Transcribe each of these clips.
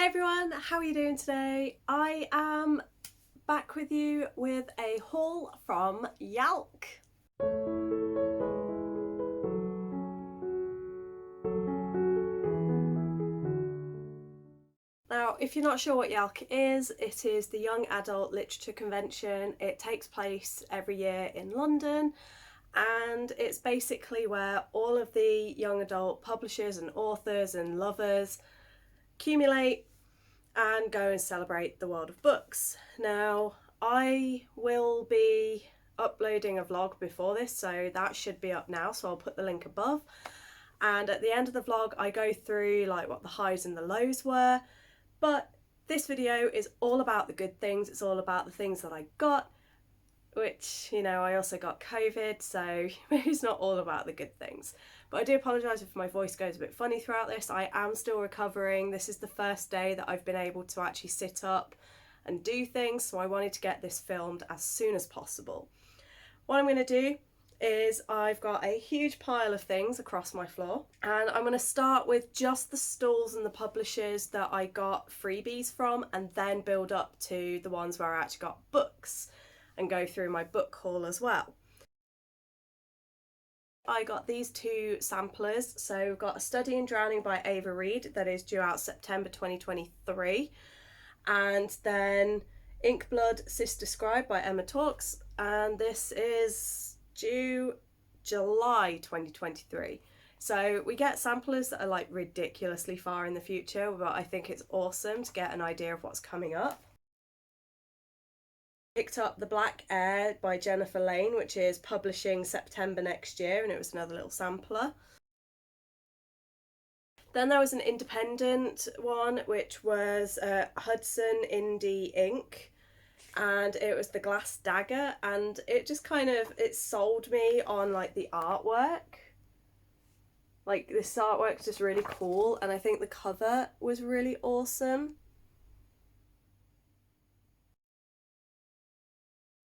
everyone, how are you doing today? I am back with you with a haul from YALC. Now, if you're not sure what YALC is, it is the Young Adult Literature Convention. It takes place every year in London, and it's basically where all of the young adult publishers and authors and lovers accumulate and go and celebrate the world of books. Now, I will be uploading a vlog before this, so that should be up now, so I'll put the link above. And at the end of the vlog, I go through like what the highs and the lows were. But this video is all about the good things. It's all about the things that I got, which, you know, I also got COVID, so maybe it's not all about the good things. But I do apologise if my voice goes a bit funny throughout this. I am still recovering. This is the first day that I've been able to actually sit up and do things, so I wanted to get this filmed as soon as possible. What I'm going to do is I've got a huge pile of things across my floor, and I'm going to start with just the stalls and the publishers that I got freebies from, and then build up to the ones where I actually got books and go through my book haul as well. I got these two samplers. So we've got A Study in Drowning by Ava Reid that is due out September 2023, and then Inkblood Sister Scribe by Emma Talks, and this is due July 2023. So we get samplers that are like ridiculously far in the future, but I think it's awesome to get an idea of what's coming up. Picked up The Black Air by Jennifer Lane, which is publishing September next year, and it was another little sampler. Then there was an independent one, which was Hudson Indie Ink, and it was The Glass Dagger, and it just kind of, it sold me on like the artwork. Like, this artwork's just really cool, and I think the cover was really awesome.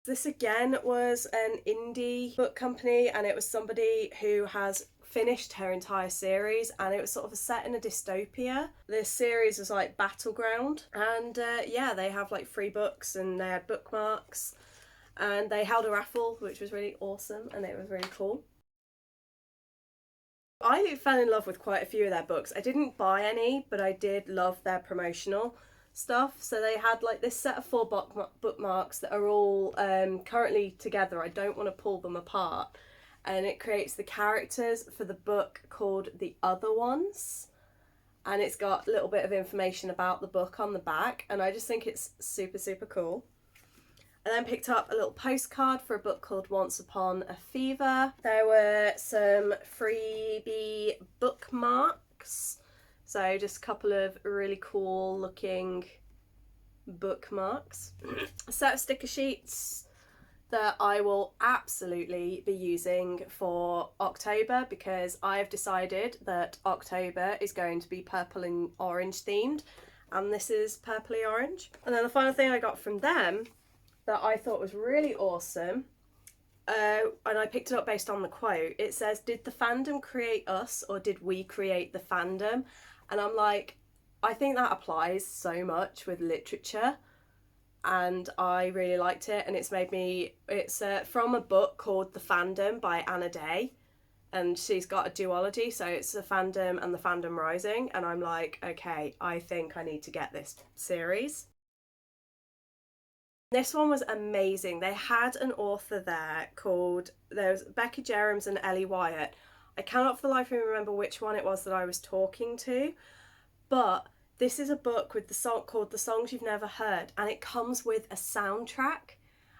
This again was an indie book company, and it was somebody who has finished her entire series, and it was sort of set in a dystopia. This series was like Battleground, and yeah, they have like free books and they had bookmarks, and they held a raffle, which was really awesome, and it was really cool. I fell in love with quite a few of their books. I didn't buy any, but I did love their promotional stuff. So they had like this set of 4 bookmarks that are all currently together. I don't want to pull them apart, and it creates the characters for the book called The Other Ones, and it's got a little bit of information about the book on the back, and I just think it's super cool. I then picked up a little postcard for a book called Once Upon a Fever. There were some freebie bookmarks, so just a couple of really cool looking bookmarks. A set of sticker sheets that I will absolutely be using for October, because I've decided that October is going to be purple and orange themed, and this is purpley orange. And then the final thing I got from them that I thought was really awesome, and I picked it up based on the quote. It says, "Did the fandom create us, or did we create the fandom?" And I'm like, I think that applies so much with literature, and I really liked it. And it's made me, it's from a book called The Fandom by Anna Day, and she's got a duology, so it's The Fandom and The Fandom Rising, and I'm like, okay, I think I need to get this series. This one was amazing. They had an author there called, there's Becky Jerams and Ellie Wyatt. I cannot for the life of me remember which one it was that I was talking to, but this is a book with the song called The Songs You've Never Heard, and it comes with a soundtrack,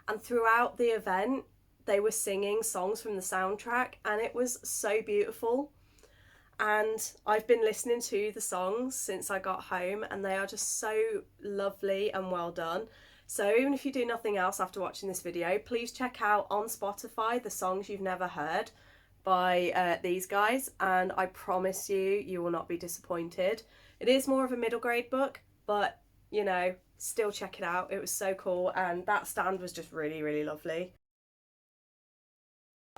and throughout the event they were singing songs from the soundtrack, and it was so beautiful. And I've been listening to the songs since I got home, and they are just so lovely and well done. So even if you do nothing else after watching this video, please check out on Spotify The Songs You've Never Heard by these guys, and I promise you will not be disappointed. It is more of a middle grade book, but you know, still check it out. It was so cool, and that stand was just really lovely.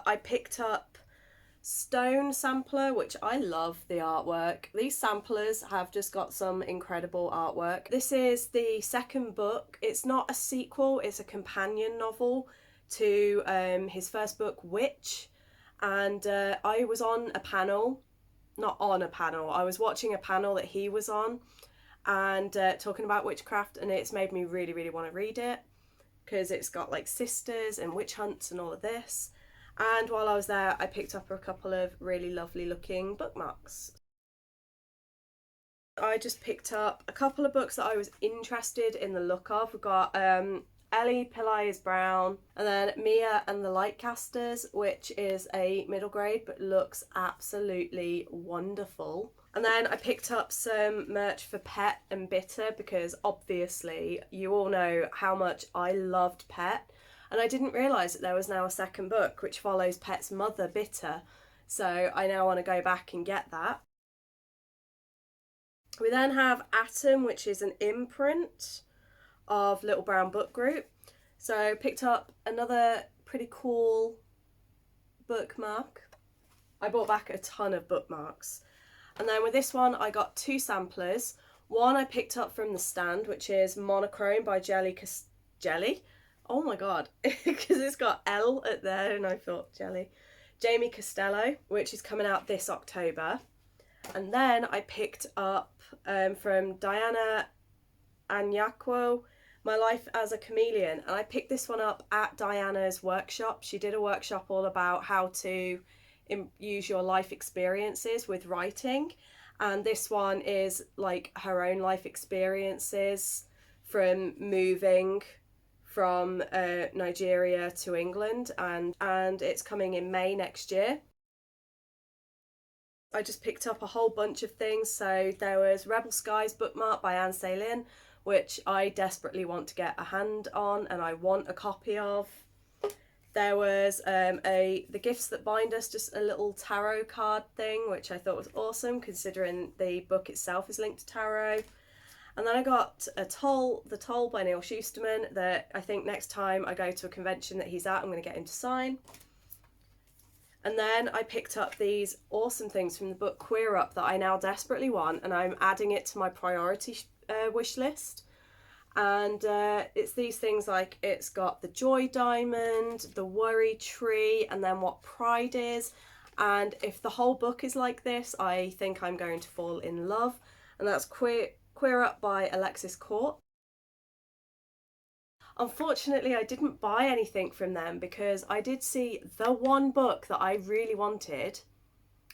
I picked up stone sampler, which I love the artwork. These samplers have just got some incredible artwork. This is the second book. It's not a sequel, it's a companion novel to his first book, Witch. And I was on a panel, not on a panel, I was watching a panel that he was on and talking about witchcraft, and it's made me really, really want to read it because it's got like sisters and witch hunts and all of this. And while I was there, I picked up a couple of really lovely looking bookmarks. I just picked up a couple of books that I was interested in the look of. We've got Ellie Pillai is Brown, and then Mia and the Lightcasters, which is a middle grade but looks absolutely wonderful. And then I picked up some merch for Pet and Bitter because obviously you all know how much I loved Pet, and I didn't realise that there was now a second book which follows Pet's mother, Bitter, so I now want to go back and get that. We then have Atom, which is an imprint of Little Brown Book Group. So picked up another pretty cool bookmark. I bought back a ton of bookmarks. And then with this one, I got two samplers. One I picked up from the stand, which is Monochrome by Jelly. Oh my god, because it's got L at there and I thought Jelly. Jamie Costello, which is coming out this October. And then I picked up from Diana Anyakwo, My Life as a Chameleon, and I picked this one up at Diana's workshop. She did a workshop all about how to use your life experiences with writing, and this one is like her own life experiences from moving from Nigeria to England, and it's coming in May next year. I just picked up a whole bunch of things. So there was Rebel Skies bookmark by Anne Ceylin, which I desperately want to get a hand on and I want a copy of. There was The Gifts That Bind Us, just a little tarot card thing, which I thought was awesome considering the book itself is linked to tarot. And then I got The Toll by Neil Schusterman, that I think next time I go to a convention that he's at, I'm going to get him to sign. And then I picked up these awesome things from the book Queer Up that I now desperately want, and I'm adding it to my priority wish list. And it's these things like, it's got the Joy Diamond, the Worry Tree, and then What Pride Is. And if the whole book is like this, I think I'm going to fall in love. And that's Queer Up by Alexis Court. Unfortunately, I didn't buy anything from them because I did see the one book that I really wanted,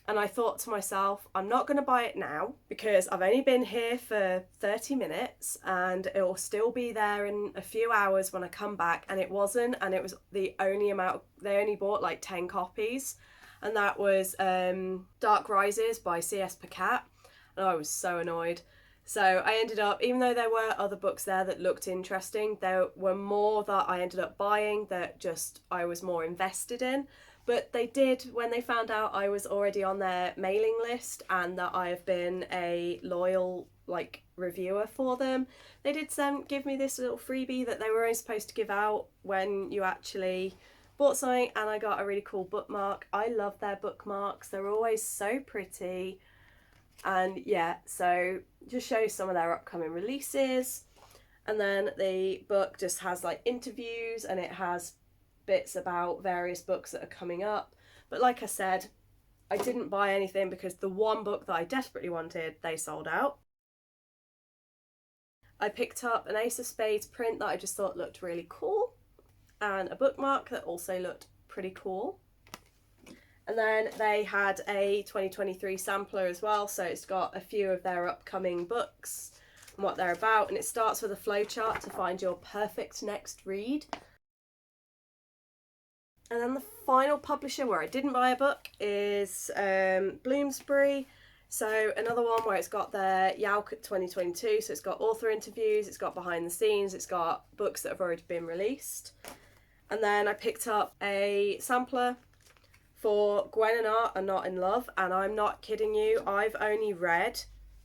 and I thought to myself, I'm not going to buy it now because I've only been here for 30 minutes and it will still be there in a few hours when I come back. And it wasn't, and it was the only amount, they only bought like 10 copies, and that was Dark Rises by C.S. Pacat, and I was so annoyed. So I ended up, even though there were other books there that looked interesting, there were more that I ended up buying that just I was more invested in. But they did, when they found out I was already on their mailing list and that I have been a loyal reviewer for them, they did give me this little freebie that they were only supposed to give out when you actually bought something, and I got a really cool bookmark. I love their bookmarks, they're always so pretty. And yeah, so just shows some of their upcoming releases. And then the book just has like interviews, and it has bits about various books that are coming up. But like I said, I didn't buy anything because the one book that I desperately wanted, they sold out. I picked up an Ace of Spades print that I just thought looked really cool, and a bookmark that also looked pretty cool. And then they had a 2023 sampler as well, so it's got a few of their upcoming books and what they're about, and it starts with a flowchart to find your perfect next read. And then the final publisher where I didn't buy a book is Bloomsbury. So another one where it's got their YALC 2022, so it's got author interviews, it's got behind the scenes, it's got books that have already been released. And then I picked up a sampler for Gwen and Art Are Not in Love, and I'm not kidding you, I've only read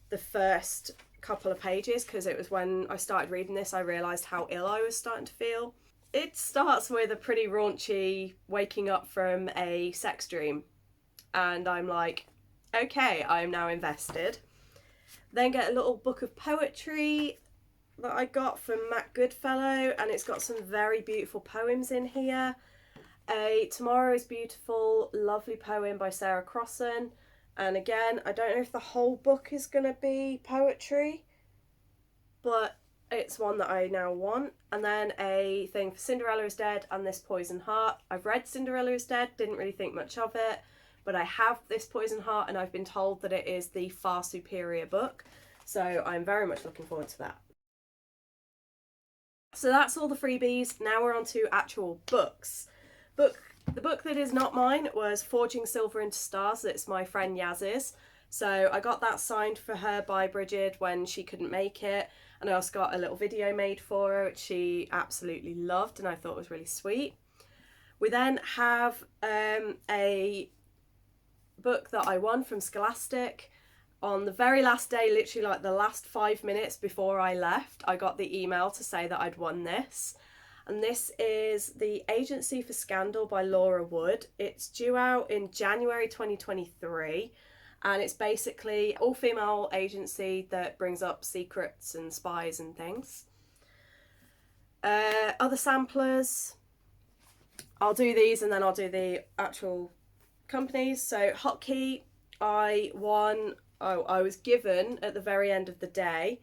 the first couple of pages because it was when I started reading this I realised how ill I was starting to feel. It starts with a pretty raunchy waking up from a sex dream, and I'm like, okay, I'm now invested. Then get a little book of poetry that I got from Matt Goodfellow, and it's got some very beautiful poems in here. A Tomorrow is Beautiful, lovely poem by Sarah Crossan. And again, I don't know if the whole book is going to be poetry, but it's one that I now want. And then a thing for Cinderella is Dead and This Poison Heart. I've read Cinderella is Dead, didn't really think much of it, but I have This Poison Heart, and I've been told that it is the far superior book. So I'm very much looking forward to that. So that's all the freebies. Now we're on to actual books. The book that is not mine was Forging Silver into Stars. It's my friend Yaz's. So I got that signed for her by Bridget when she couldn't make it. And I also got a little video made for her, which she absolutely loved and I thought was really sweet. We then have a book that I won from Scholastic. On the very last day, literally like the last 5 minutes before I left, I got the email to say that I'd won this. And this is The Agency for Scandal by Laura Wood. It's due out in January 2023. And it's basically all-female agency that brings up secrets and spies and things. Other samplers. I'll do these and then I'll do the actual companies. So Hotkey, I was given at the very end of the day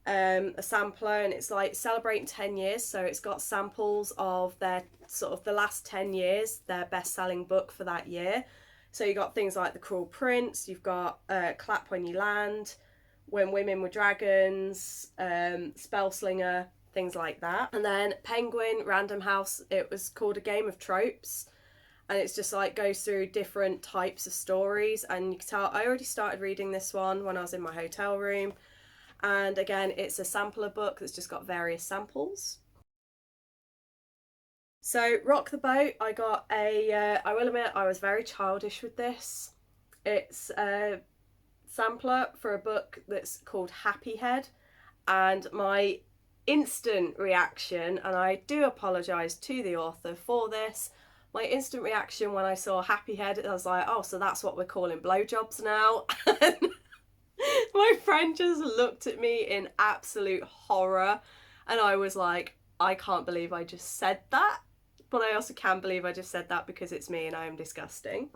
a sampler, and it's like celebrating 10 years, so it's got samples of their sort of the last 10 years, their best-selling book for that year. So you got things like The Cruel Prince, you've got Clap When You Land, When Women Were Dragons, Spellslinger, things like that. And then Penguin, Random House, it was called A Game of Tropes. And it's just like goes through different types of stories, and you can tell I already started reading this one when I was in my hotel room. And again, it's a sampler book that's just got various samples. So Rock the Boat, I got I will admit I was very childish with this. It's a sampler for a book that's called Happy Head, and my instant reaction, and I do apologise to the author for this, my instant reaction when I saw Happy Head, I was like, oh, so that's what we're calling blowjobs now. And my friend just looked at me in absolute horror, and I was like, I can't believe I just said that, but I also can believe I just said that because it's me and I am disgusting.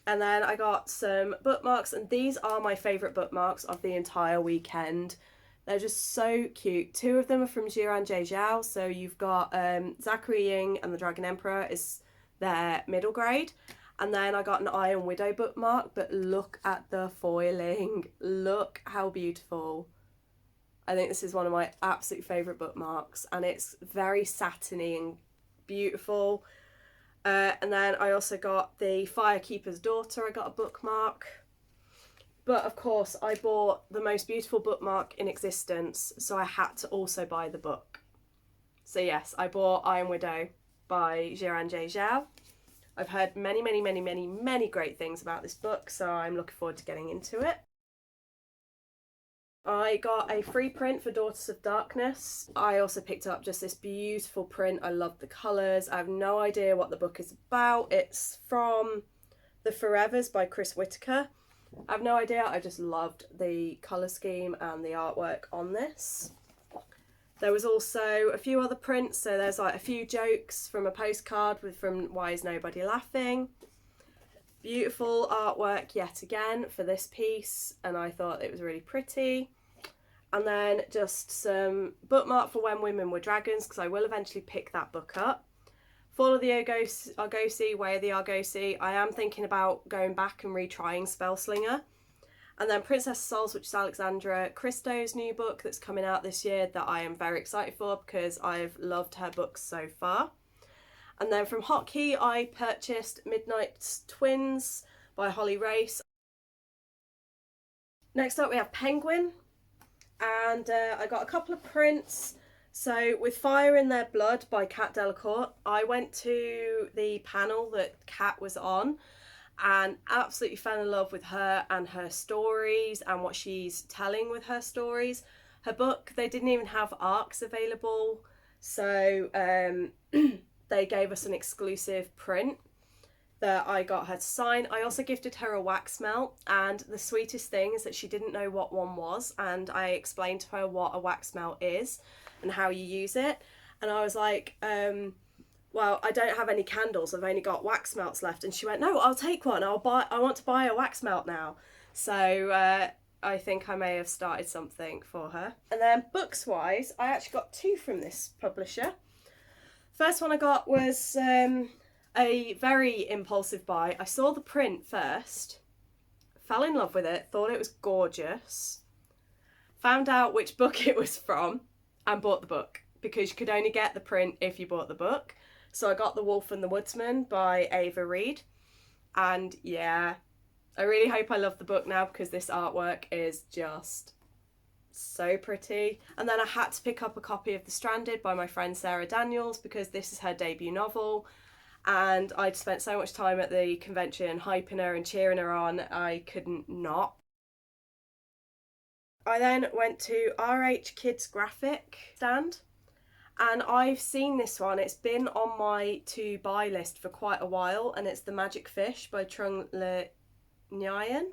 And then I got some bookmarks, and these are my favourite bookmarks of the entire weekend. They're just so cute. 2 of them are from Jiran J. Zhao, so you've got Zachary Ying and the Dragon Emperor is their middle grade. And then I got an Iron Widow bookmark, but look at the foiling. Look how beautiful. I think this is one of my absolute favourite bookmarks, and it's very satiny and beautiful. And then I also got the Firekeeper's Daughter, I got a bookmark. But of course I bought the most beautiful bookmark in existence, so I had to also buy the book. So yes, I bought Iron Widow by Jiran J. Zhao. I've heard many great things about this book, so I'm looking forward to getting into it. I got a free print for Daughters of Darkness. I also picked up just this beautiful print. I love the colours. I have no idea what the book is about. It's from The Forevers by Chris Whitaker. I have no idea. I just loved the colour scheme and the artwork on this. There was also a few other prints, so there's like a few jokes from a postcard from Why Is Nobody Laughing. Beautiful artwork yet again for this piece, and I thought it was really pretty. And then just some bookmark for When Women Were Dragons, because I will eventually pick that book up. Fall of the Argosy, Way of the Argosy. I am thinking about going back and retrying Spellslinger. And then Princess Souls, which is Alexandra Christo's new book that's coming out this year that I am very excited for because I've loved her books so far. And then from Hotkey, I purchased Midnight Twins by Holly Race. Next up we have Penguin, and I got a couple of prints. So with Fire in Their Blood by Kat Delacourt, I went to the panel that Kat was on and absolutely fell in love with her and her stories and what she's telling with her stories. Her book, they didn't even have ARCs available, so they gave us an exclusive print that I got her to sign. I also gifted her a wax melt, and the sweetest thing is that she didn't know what one was, and I explained to her what a wax melt is and how you use it. And I was like, well, I don't have any candles, I've only got wax melts left. And she went, no, I'll take one, I want to buy a wax melt now. So I think I may have started something for her. And then books wise, I actually got 2 from this publisher. First one I got was a very impulsive buy. I saw the print first, fell in love with it, thought it was gorgeous, found out which book it was from, and bought the book, because you could only get the print if you bought the book. So I got The Wolf and the Woodsman by Ava Reid, and yeah, I really hope I love the book now, because this artwork is just so pretty. And then I had to pick up a copy of The Stranded by my friend Sarah Daniels, because this is her debut novel, and I'd spent so much time at the convention hyping her and cheering her on, I couldn't not. I then went to RH Kids Graphic stand, and I've seen this one. It's been on my to buy list for quite a while, and it's The Magic Fish by Trung Le Nguyen.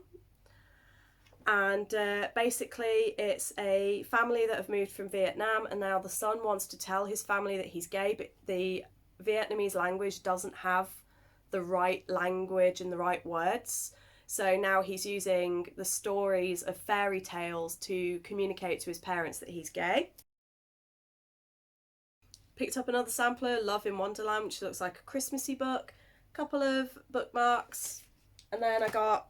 And basically it's a family that have moved from Vietnam, and now the son wants to tell his family that he's gay, but the Vietnamese language doesn't have the right language and the right words. So now he's using the stories of fairy tales to communicate to his parents that he's gay. Picked up another sampler, Love in Wonderland, which looks like a Christmassy book, a couple of bookmarks, and then I got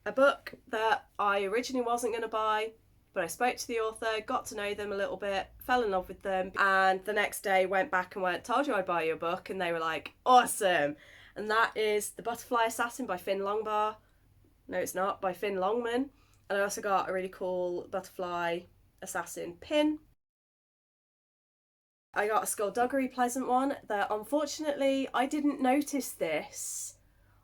a book that I originally wasn't going to buy, but I spoke to the author, got to know them a little bit, fell in love with them, and the next day went back and went, told you I'd buy you a book, and they were like, awesome. And that is The Butterfly Assassin by Finn Longbar. No, it's not, by Finn Longman. And I also got a really cool Butterfly Assassin pin. I got a Skullduggery Pleasant one that, unfortunately, I didn't notice this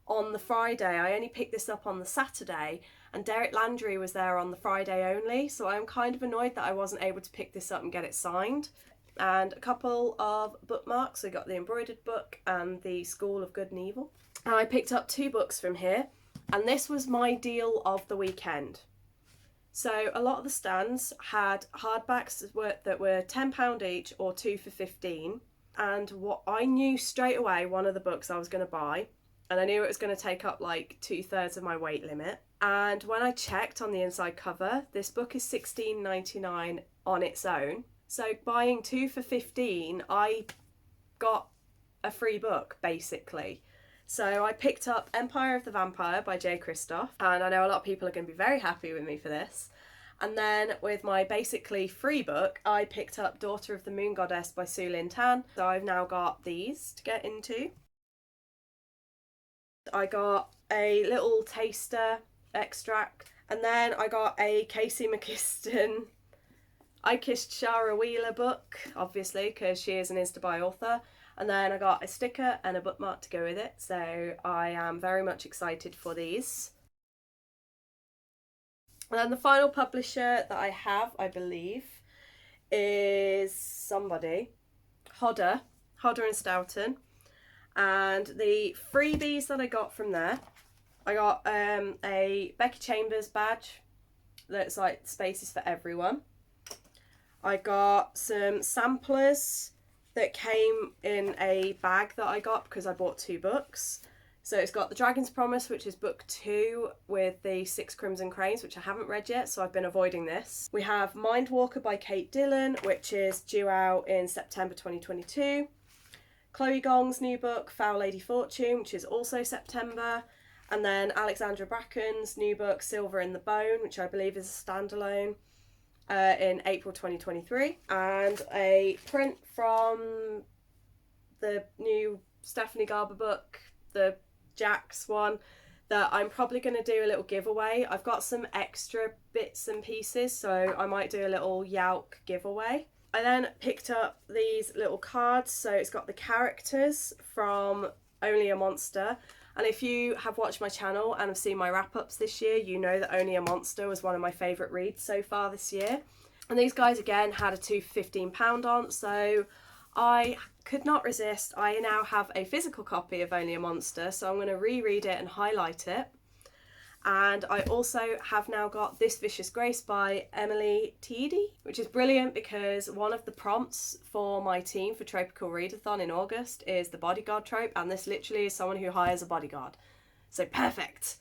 on the Friday. I only picked this up on the Saturday, and Derek Landry was there on the Friday only, so I'm kind of annoyed that I wasn't able to pick this up and get it signed. And a couple of bookmarks. I got the embroidered book and the School of Good and Evil. And I picked up 2 books from here, and this was my deal of the weekend. So a lot of the stands had hardbacks that were £10 each or 2 for 15, and what I knew straight away, one of the books I was going to buy, and I knew it was going to take up like 2/3 of my weight limit. And when I checked on the inside cover, this book is $16.99 on its own. So buying 2 for 15, I got a free book basically. So I picked up Empire of the Vampire by Jay Kristoff, and I know a lot of people are going to be very happy with me for this. And then with my basically free book, I picked up Daughter of the Moon Goddess by Su Lin Tan. So I've now got these to get into. I got a little taster extract, and then I got a Casey McKiston I Kissed Shara Wheeler book, obviously, because she is an Insta-Buy author. And then I got a sticker and a bookmark to go with it, so I am very much excited for these. And then the final publisher that I have, I believe, is somebody, Hodder and Stoughton. And the freebies that I got from there, I got a Becky Chambers badge that's like spaces for everyone. I got some samplers that came in a bag that I got because I bought 2 books. So it's got The Dragon's Promise, which is book 2 with the 6 Crimson Cranes, which I haven't read yet, so I've been avoiding this. We have Mindwalker by Kate Dillon, which is due out in September 2022. Chloe Gong's new book, Foul Lady Fortune, which is also September. And then Alexandra Bracken's new book, Silver in the Bone, which I believe is a standalone, in April 2023. And a print from the new Stephanie Garber book, the Jax one, that I'm probably going to do a little giveaway. I've got some extra bits and pieces, so I might do a little YALC giveaway. I then picked up these little cards, so it's got the characters from Only a Monster. And if you have watched my channel and have seen my wrap-ups this year, you know that Only a Monster was one of my favourite reads so far this year. And these guys, again, had a 2 for £15 on, so I could not resist. I now have a physical copy of Only a Monster, so I'm going to reread it and highlight it. And I also have now got This Vicious Grace by Emily Tiede, which is brilliant because one of the prompts for my team for Tropical Readathon in August is the bodyguard trope, and this literally is someone who hires a bodyguard. So perfect.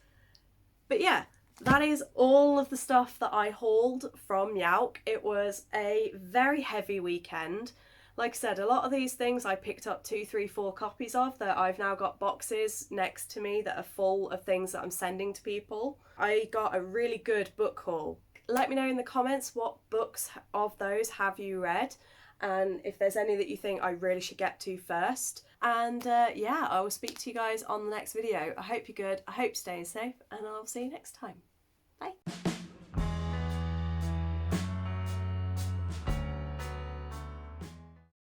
But yeah, that is all of the stuff that I hauled from YALC. It was a very heavy weekend. Like I said, a lot of these things I picked up 2, 3, 4 copies of that I've now got boxes next to me that are full of things that I'm sending to people. I got a really good book haul. Let me know in the comments what books of those have you read, and if there's any that you think I really should get to first. And yeah, I will speak to you guys on the next video. I hope you're good, I hope you're staying safe, and I'll see you next time. Bye.